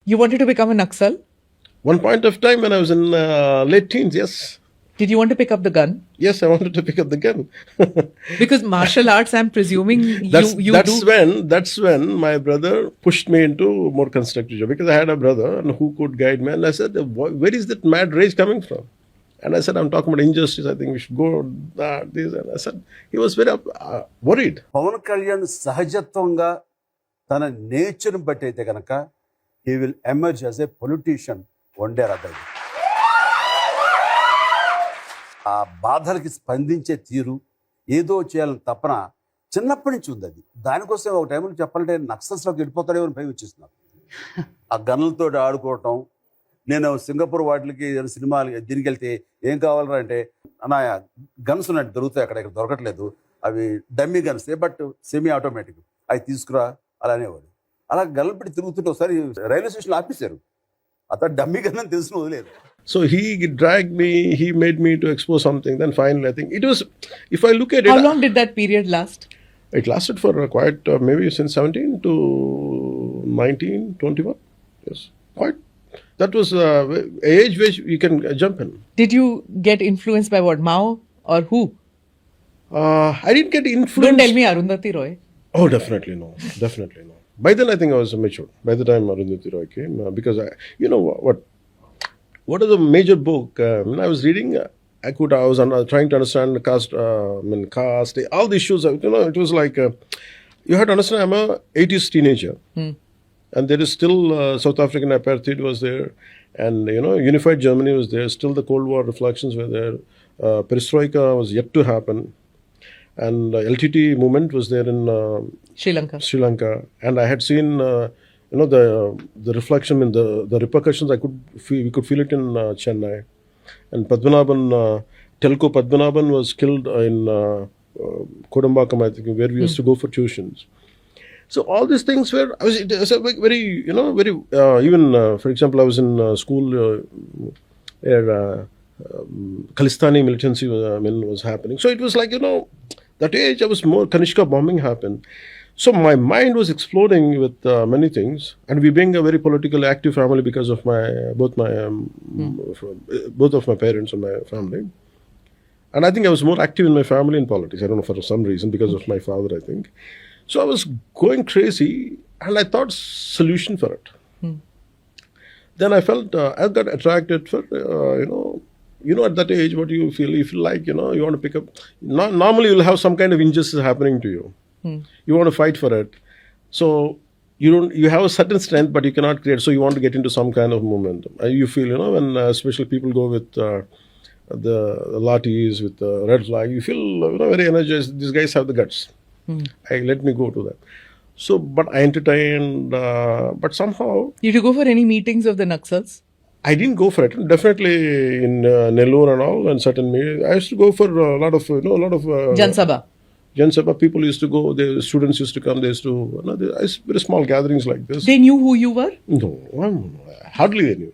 You wanted to become a Naxal? One point of time when I was in late teens, yes. Did you want to pick up the gun? Yes, I wanted to pick up the gun. Because martial arts, I'm presuming that's you that's do. when my brother pushed me into more constructive job, because I had a brother and who could guide me. And I said, where is that mad rage coming from? And I said, I'm talking about injustice. I think we should go this. And I said, he was very worried. Pawan Kalyan సహజత్వంగా తన నేచర్ని బట్టి అయితే కనుక he will emerge as a politician one day రద్దు. ఆ బాధలకి స్పందించే తీరు, ఏదో చేయాలని తపన చిన్నప్పటి నుంచి ఉంది. అది దానికోసం ఒక టైంలో చెప్పాలంటే నక్సల్స్లోకి వెళ్ళిపోతాడేమో అని భయం వచ్చేస్తున్నారు. ఆ గన్నులతో ఆడుకోవటం. నేను సింగపూర్ వాటికి సినిమాలు దీనికి వెళ్తే ఏం కావాలరా అంటే, అన్న గన్స్ ఉన్నట్టు దొరుకుతాయి, అక్కడ ఇక్కడ దొరకట్లేదు, అవి dummy guns but semi automatic, అవి తీసుకురా అలా అనేవాడు. అలా గన్నులు పెట్టి తిరుగుతుంటే ఒకసారి రైల్వే స్టేషన్లో ఆపేశారు. అతను డమ్మీ గన్ అని తెలిసిన వదిలేదు. So he dragged me, he made me to expose something. Then finally, I think it was, if I look at it. How long did that period last? It lasted for quite, maybe since 17 to 19, 21. Yes, quite. That was age which you can jump in. Did you get influenced by what, Mao or who? I didn't get influenced. Don't tell me Arundhati Roy. Oh, definitely no. Definitely no. By then, I think I was mature. By the time Arundhati Roy came, because you know what is a major book? When I was reading, I was trying to understand the caste, caste, all the issues. It was like you had to understand. I'm a 80s teenager, and there is still South African apartheid was there, and unified Germany was there. Still, the Cold War reflections were there. Perestroika was yet to happen. And LTT movement was there in Sri Lanka, and I had seen the reflection in the repercussions. We could feel it in Chennai, and Padmanabhan, Telko Padmanabhan was killed in Kodambakam, I think, where we used to go for tuitions. So all these things were, it was very, very, even, for example, I was in school where Khalistani militancy was happening. So it was like, that age I was more, Kanishka bombing happened. So my mind was exploding with many things. And we being a very politically active family because of both of my parents and my family. And I think I was more active in my family in politics. I don't know, for some reason, because of my father, I think. So I was going crazy, and I thought solution for it. Then I felt, I got attracted for, at that age, what do you feel? You feel like, you want to pick up. Normally, you'll have some kind of injustice happening to you. You want to fight for it. So you have a certain strength, but you cannot create. So you want to get into some kind of momentum. You feel, when especially people go with the lathis, with the red flag, you feel very energized. These guys have the guts. Let me go to that. So, but I entertained, but somehow. Did you go for any meetings of the Naxals? I didn't go for it. Definitely in Nellore and all, and certain meetings. I used to go for a lot of, Jansabha, people used to go, the students used to come, they used to, very small gatherings like this. They knew who you were? No, hardly they knew.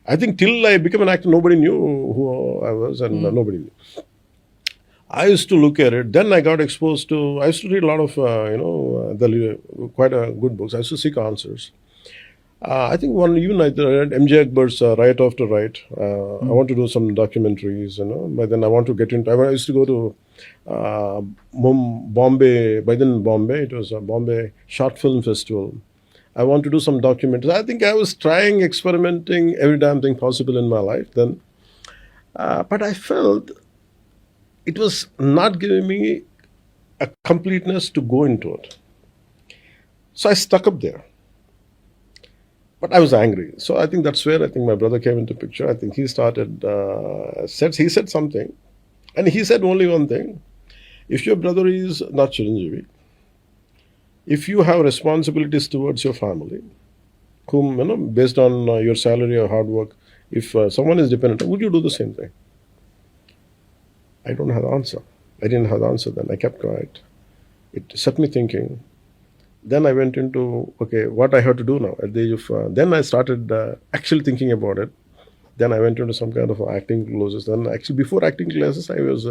I think till I became an actor, nobody knew who I was, and nobody knew. I used to look at it. Then I got exposed to, I used to read a lot of, quite good books. I used to seek answers. I think even I read M.J. Akbar's Right After Right. I want to do some documentaries, but then I want to get into, I used to go to Bombay, by then Bombay, it was a Bombay Short Film Festival. I want to do some documentaries. I think I was trying, experimenting, every damn thing possible in my life then. But I felt it was not giving me a completeness to go into it. So I stuck up there. But I was angry. So I think that's where I think my brother came into picture. I think he started, he said something. And he said only one thing. If your brother is not Chiranjeevi, if you have responsibilities towards your family, whom, based on your salary or hard work, if someone is dependent, would you do the same thing? I don't have the answer. I didn't have the answer then. I kept quiet. It set me thinking. Then I went into, okay, what I have to do now at the age of, then I started actually thinking about it. Then I went into some kind of acting classes. Then actually before acting classes, I was,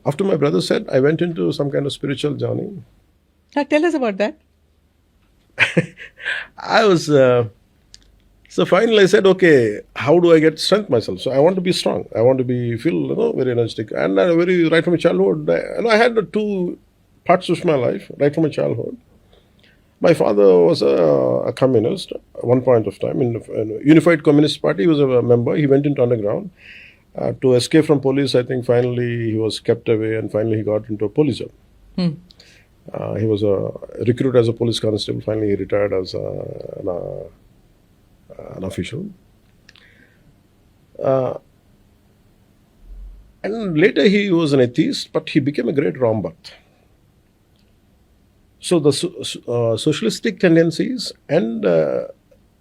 after my brother said, I went into some kind of spiritual journey. Tell us about that. I was So finally I said, okay, how do I get strength myself? So I want to be strong. I want to feel very energetic. And right from my childhood, I had two parts of my life, right from my childhood. My father was a communist at one point of time. In the Unified Communist Party, he was a member. He went into underground. To escape from police, I think finally he was kept away and finally he got into a police job. He was recruited as a police constable. Finally, he retired as an official. And later he was an atheist, but he became a great Ram Bhakt. So the socialistic tendencies and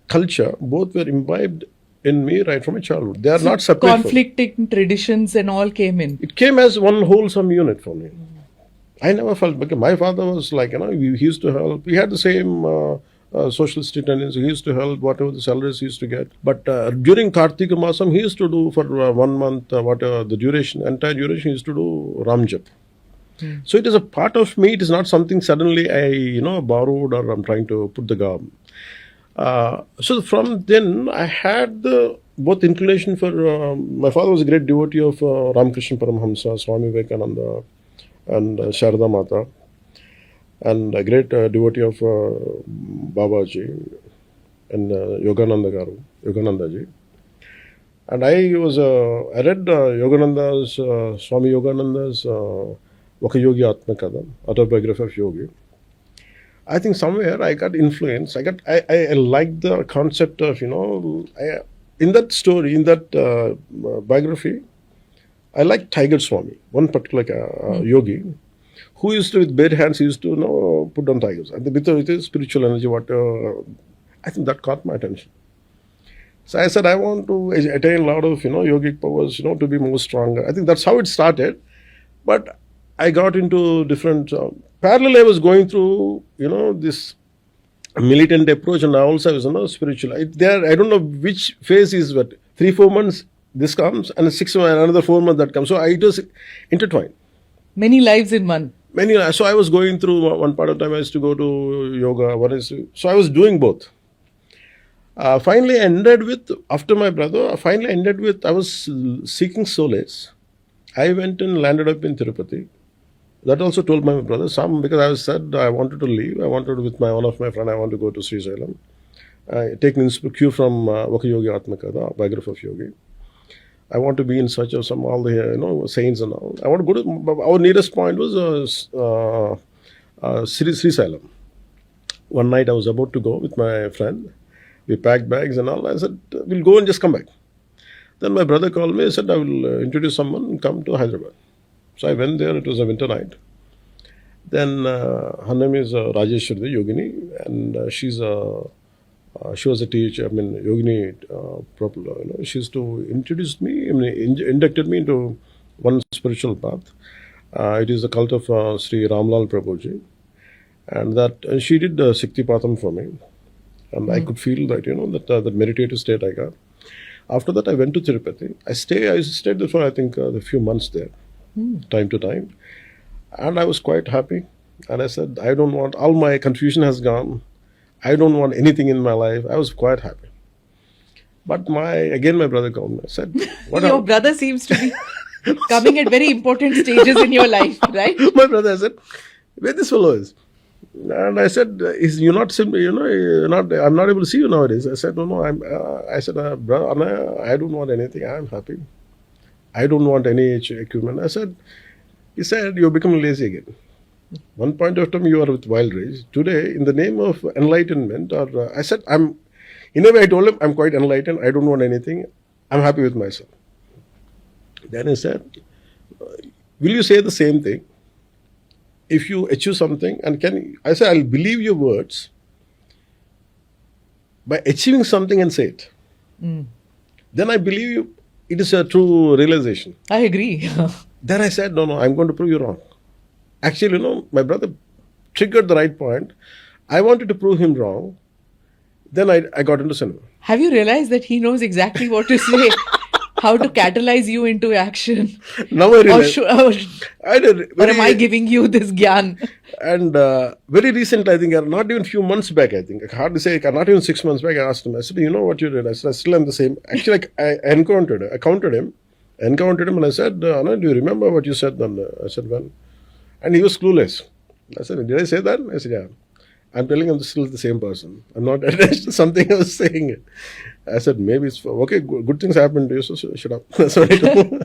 culture both were imbibed in me right from my childhood. They are not separate. Conflicting traditions and all came in. It came as one wholesome unit for me. I never felt, because my father was like, he used to help. We had the same socialistic tendency. He used to help whatever the salaries he used to get. But during Kartika Masam, he used to do for 1 month, whatever the entire duration, he used to do Ram Jap. So it is a part of me. It is not something suddenly I, borrowed or I'm trying to put the garb. So from then I had both inclination for, my father was a great devotee of Ramakrishna Paramhamsa, Swami Vivekananda and Sharda Mata, and a great devotee of Babaji and Yogananda Garu, Yoganandaji. And I read Yogananda's, Swami Yogananda's Yogi Atma Kadam, autobiography of Yogi. I think somewhere I got influenced. I liked the concept of, in that story, in that biography, I like Tiger Swami, one particular yogi, who used to, with bare hands, he used to, put down tigers. And with his spiritual energy, I think that caught my attention. So I said, I want to attain a lot of, yogic powers, to be more stronger. I think that's how it started. But I got into different, parallel I was going through, this militant approach, and also I was, spiritual. I don't know which phase is what. 3-4 months this comes, and 6 months, another 4 months that comes. So it was intertwined. Many lives in one. So I was going through one part of time I used to go to yoga. So I was doing both. Finally ended with, after my brother, I was seeking solace. I went and landed up in Tirupati. That also told my brother because I wanted to leave. I wanted with one of my friends, I want to go to Sri Salem. Taking cue from Yogi Atma Kada, biography of Yogi. I want to be in search of all the saints and all. I want to go to, our nearest point was Sri Salem. One night I was about to go with my friend. We packed bags and all. I said, we'll go and just come back. Then my brother called me. He said, I will introduce someone and come to Hyderabad. So I went there. It was a winter night. Then her name is Rajeshwari Yogini, and she was a teacher. Yogini, she used to introduce me, inducted me into one spiritual path. It is the cult of Sri Ramlal Prabhuji, and she did Siktipatham for me, and I could feel that that meditative state I got. After that, I went to Tirupati. I stayed there for I think a few months there. Time to time, and I was quite happy, and I said, I don't want, all my confusion has gone, I don't want anything in my life. I was quite happy. But my brother called me. I said, your brother seems to be coming at very important stages in your life, right? My brother, I said, where this fellow is? And I said, you're not simply, I'm not able to see you nowadays. I said, no, brother, I don't want anything. I'm happy. I don't want any equipment. He said, you're becoming lazy again. One point of time you are with wild rage. Today, in the name of enlightenment, I said, in a way I told him, I'm quite enlightened. I don't want anything. I'm happy with myself. Then he said, will you say the same thing? If you achieve something, I said, I'll believe your words by achieving something and say it. Then I believe you. It is a true realization. I agree. Then I said, no, I'm going to prove you wrong. Actually, my brother triggered the right point. I wanted to prove him wrong. Then I got into cinema. Have you realized that he knows exactly what to say? how to catalyze you into action. Now I Or, realize. I did or am I giving you this gyan? And very recently, I think, not even few months back, I think, hard to say, not even 6 months back, I asked him, I said, you know what you did? I said, I still am the same. Actually, I encountered him, and I said, Anand, do you remember what you said then? I said, well, and he was clueless. I said, did I say that? I said, yeah. I'm telling him still the same person. I'm not attached to something I was saying. I said, maybe it's okay, good things happen to you, so shut up. That's what I told him.